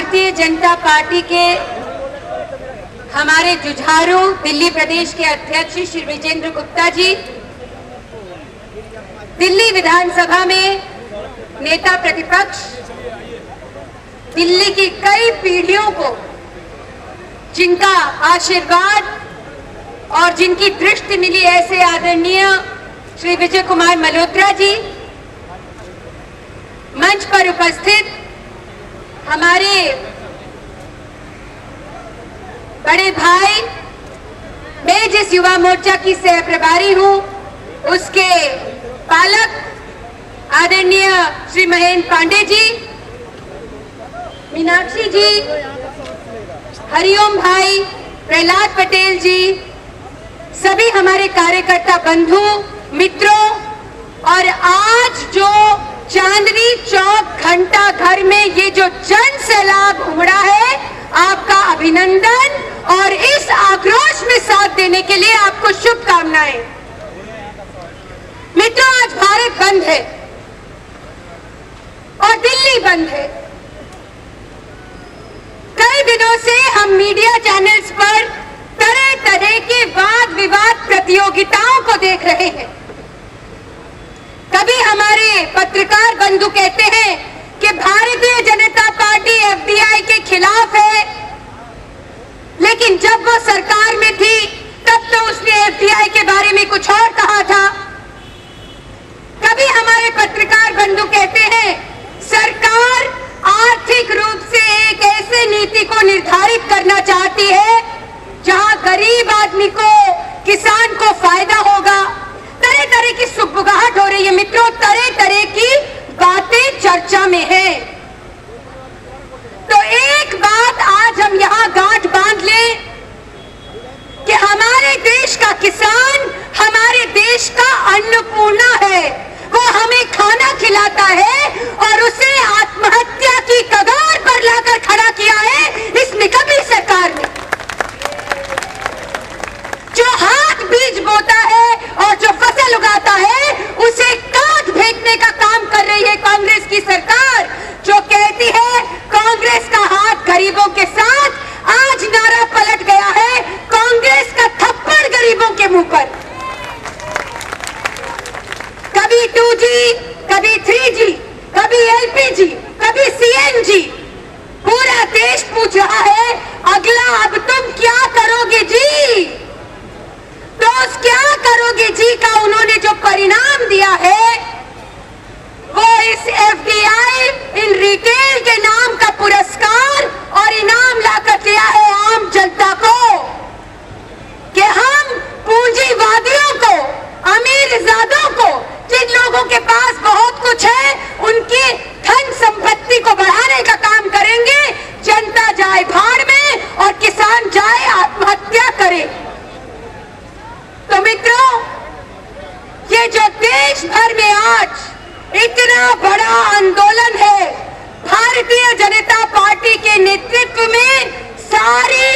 Bharatiya Janata party के हमारे जुझारू दिल्ली प्रदेश के अध्यक्ष श्री विजेंद्र गुप्ता जी, दिल्ली विधानसभा में नेता प्रतिपक्ष, दिल्ली की कई पीढ़ियों को जिनका आशीर्वाद और जिनकी दृष्टि मिली, ऐसे आदरणीय श्री विजय कुमार मल्होत्रा जी, मंच पर उपस्थित हमारे बड़े भाई, मैं जिस युवा मोर्चा की सह प्रभारी हूं उसके पालक आदरणीय श्री महेंद्र पांडे जी, मीनाक्षी जी, हरिओम भाई, प्रहलाद पटेल जी, सभी हमारे कार्यकर्ता बंधु मित्रों, और आज जो चांदनी चौक घंटा घर में ये जो जन सैलाब उमड़ा है, आपका अभिनंदन और इस आक्रोश में साथ देने के लिए आपको शुभकामनाएं। मित्रों, आज भारत बंद है और दिल्ली बंद है। कई दिनों से हम मीडिया चैनल्स पर तरह तरह के वाद विवाद प्रतियोगिताओं को देख रहे हैं। कभी हमारे पत्रकार बंधु कहते हैं कि भारतीय जनता पार्टी एफडीआई के खिलाफ है, लेकिन जब वो सरकार में थी तब तो उसने एफडीआई के बारे में कुछ और कहा था। कभी हमारे पत्रकार बंधु कहते हैं सरकार आर्थिक रूप से एक ऐसे नीति को निर्धारित करना चाहती है जहां गरीब आदमी को, किसान को फायदा होगा। तरह तरह की सुगबुगाहट हो रही है मित्रों, तरह तरह की बातें चर्चा में है। तो एक बात आज हम यहां गांठ बांध लें कि हमारे देश का किसान हमारे देश का अन्नपूर्णा है। वो हमें खाना खिलाता है और उसे आत्महत्या की कगार पर लाकर खड़ा किया है इस निकम्मी सरकार ने। जो हाथ बीज बोता है और जो फसल उगाता है उसे काट फेंकने का काम कर रही है कांग्रेस की सरकार, जो कहती है कांग्रेस का हाथ गरीबों के साथ। आज नारा पलट गया है कांग्रेस का थप्पड़ गरीबों के मुंह पर। कभी 2G, कभी 3G, कभी LPG, कभी CNG। पूरा देश पूछ रहा है अगला अब तुम क्या करोगे जी? तो उस क्या करोगे जी का उन्होंने जो परिणाम दिया है वो इस एफडीआई इन रिटेल के नाम का पुरस्कार और इनाम लाकर दिया है आम जनता को कि हम पूंजीवादियों को, अमीरजादों को, जिन लोगों के पास बहुत कुछ है, उनकी धन संपत्ति को बढ़ाने का काम करेंगे। जनता जाए भाड़ में और किसान जाए आत्महत्या करे। तो मित्रों, ये जो देश भर में आज इतना बड़ा आंदोलन है, भारतीय जनता पार्टी के नेतृत्व में सारी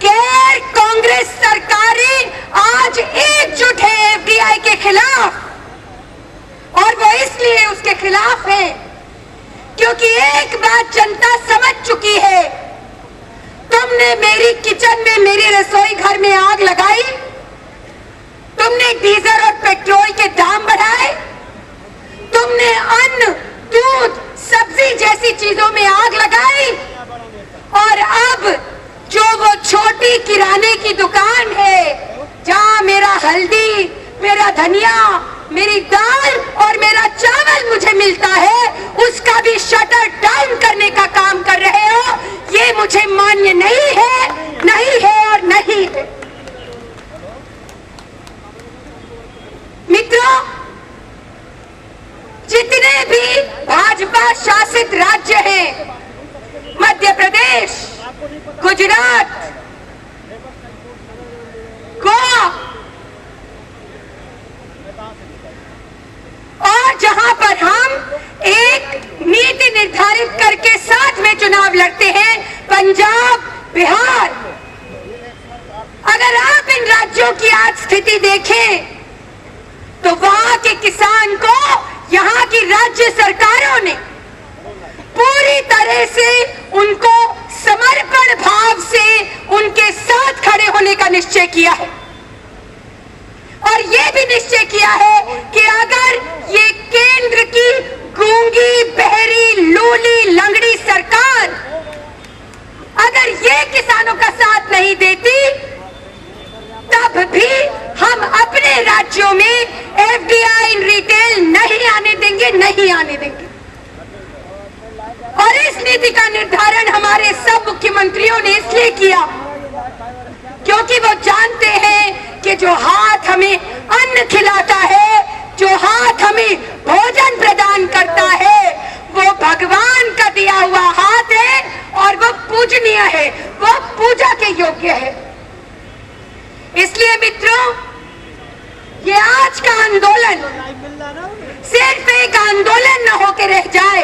गैर कांग्रेस सरकारें आज एकजुट है एफडीआई के खिलाफ। और वो इसलिए उसके खिलाफ है क्योंकि एक बात जनता समझ चुकी है, तुमने मेरी किचन में, मेरी रसोई घर में आग लगाई, तुमने डीजल और पेट्रोल के दाम बढ़ाए, तुमने अन्न, दूध, सब्जी जैसी चीजों में आग लगाई, और अब जो वो छोटी किराने की दुकान है जहां मेरा हल्दी, मेरा धनिया, मेरी दाल और मेरा चावल मुझे मिलता है, उसका भी शटर डाउन करने का काम कर रहे हो। ये मुझे मान्य नहीं है, नहीं है और नहीं है। मित्रों, जितने भी भाजपा शासित राज्य हैं, मध्य प्रदेश, गुजरात, गोवा, और जहां पर हम एक नीति निर्धारित करके साथ में चुनाव लड़ते हैं, पंजाब, बिहार, अगर आप इन राज्यों की आज स्थिति देखें तो वहां के किसान को यहाँ की राज्य सरकारों ने पूरी तरह से उनको निश्चय किया है और ये भी निश्चय किया है कि अगर ये केंद्र की गूंगी, बहरी, लूली, लंगड़ी सरकार अगर ये किसानों का साथ नहीं देती, तब भी हम अपने राज्यों में एफडीआई इन रिटेल नहीं आने देंगे, नहीं आने देंगे। और इस नीति का निर्धारण हमारे सब मुख्यमंत्रियों ने इसलिए किया क्योंकि वो जानते हैं कि जो हाथ हमें अन्न खिलाता है, जो हाथ हमें भोजन प्रदान करता है, वो भगवान का दिया हुआ हाथ है और वो पूजनीय है, वो पूजा के योग्य है। इसलिए मित्रों, ये आज का आंदोलन सिर्फ एक आंदोलन न होकर रह जाए।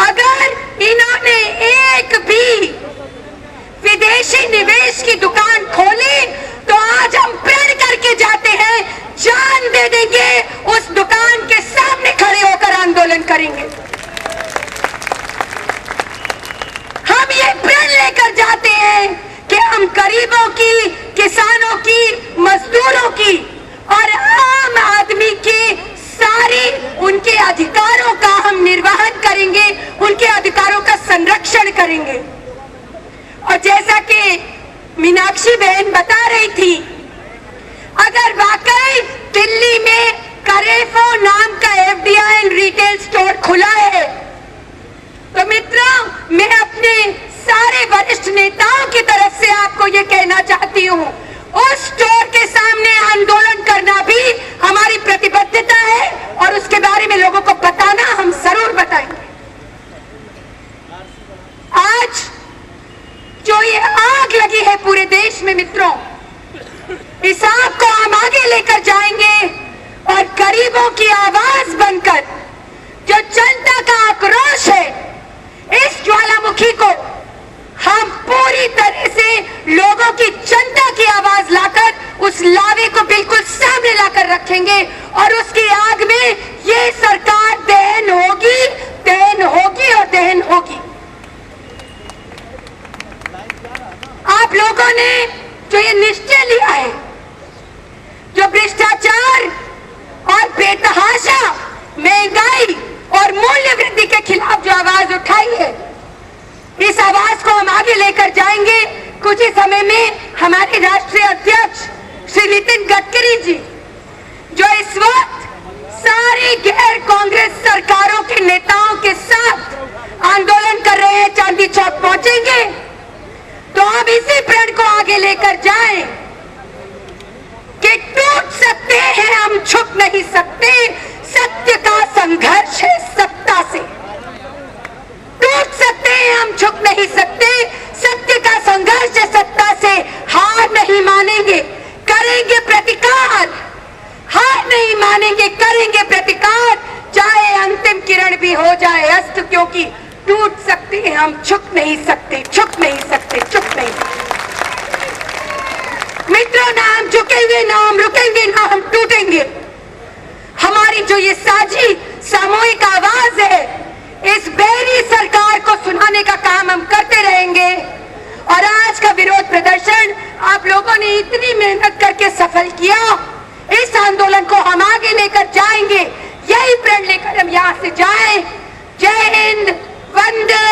अगर इन्होंने एक भी विदेशी निवेश की दुकान खोली तो आज हम प्रण करके जाते हैं, जान दे देंगे, उस दुकान के सामने खड़े होकर आंदोलन करेंगे। हम ये प्रण लेकर जाते हैं कि हम गरीबों की, किसानों की, मजदूरों की और आम आदमी की सारी उनके अधिकारों का हम निर्वहन करेंगे, उनके अधिकारों का संरक्षण करेंगे। और जैसा कि मीनाक्षी बहन बता रही थी, अगर वाकई दिल्ली में करेफो नाम का एफडीआई रिटेल स्टोर खुला है, तो मित्रों मैं अपने सारे वरिष्ठ नेताओं की तरफ से आपको ये कहना चाहती हूँ, उस स्टोर के सामने आंदोलन करना भी हमारी प्रतिबद्धता है और उसके बारे में लोगों को बताना हम जरूर बताएंगे। आज जो ये आग लगी है पूरे देश में मित्रों, इस आग को हम आगे लेकर जाएंगे और गरीबों की आवाज बनकर जो जनता का आक्रोश है, इस ज्वालामुखी को हम पूरी तरह से लोगों की, जनता की आवाज लाकर उस लावे को बिल्कुल सामने लाकर रखेंगे और उसकी आग में ये सरकार दहन होगी, दहन होगी और दहन होगी। आप लोगों ने जो ये निश्चय लिया है, जो भ्रष्टाचार और बेतहाशा महंगाई और मूल्य वृद्धि के खिलाफ जो आवाज उठाई है, इस आवाज को हम आगे लेकर जाएंगे। कुछ ही समय में हमारे राष्ट्रीय अध्यक्ष श्री नितिन गडकरी जी, जो इस वक्त सारी गैर कांग्रेस सरकारों के नेताओं के साथ आंदोलन कर रहे हैं, चांदी चौक पहुंचेंगे। तो हम इसी प्रण को आगे लेकर जाएं कि टूट सकते हैं, हम छुप नहीं सकते, सत्य का संघर्ष है सत्ता से। टूट सकते हैं, हम छुप नहीं सकते, सत्य का संघर्ष है सत्ता से। हार नहीं मानेंगे, करेंगे प्रतिकार, हार नहीं मानेंगे, करेंगे प्रतिकार, चाहे अंतिम किरण भी हो जाए अस्त, क्योंकि टूट सकते हैं, हम छुप नहीं सकते, छुप नहीं सकते, छुप नहीं सकते। मित्रों, ना हम झुकेंगे, ना हम रुकेंगे, ना हम टूटेंगे। हमारी जो ये साझी सामूहिक आवाज है, इस बहरी सरकार को सुनाने का काम हम करते रहेंगे। और आज का विरोध प्रदर्शन आप लोगों ने इतनी मेहनत करके सफल किया, इस आंदोलन को हम आगे लेकर जाएंगे, यही प्रण लेकर हम यहाँ से जाएं। जय हिंद, वंदे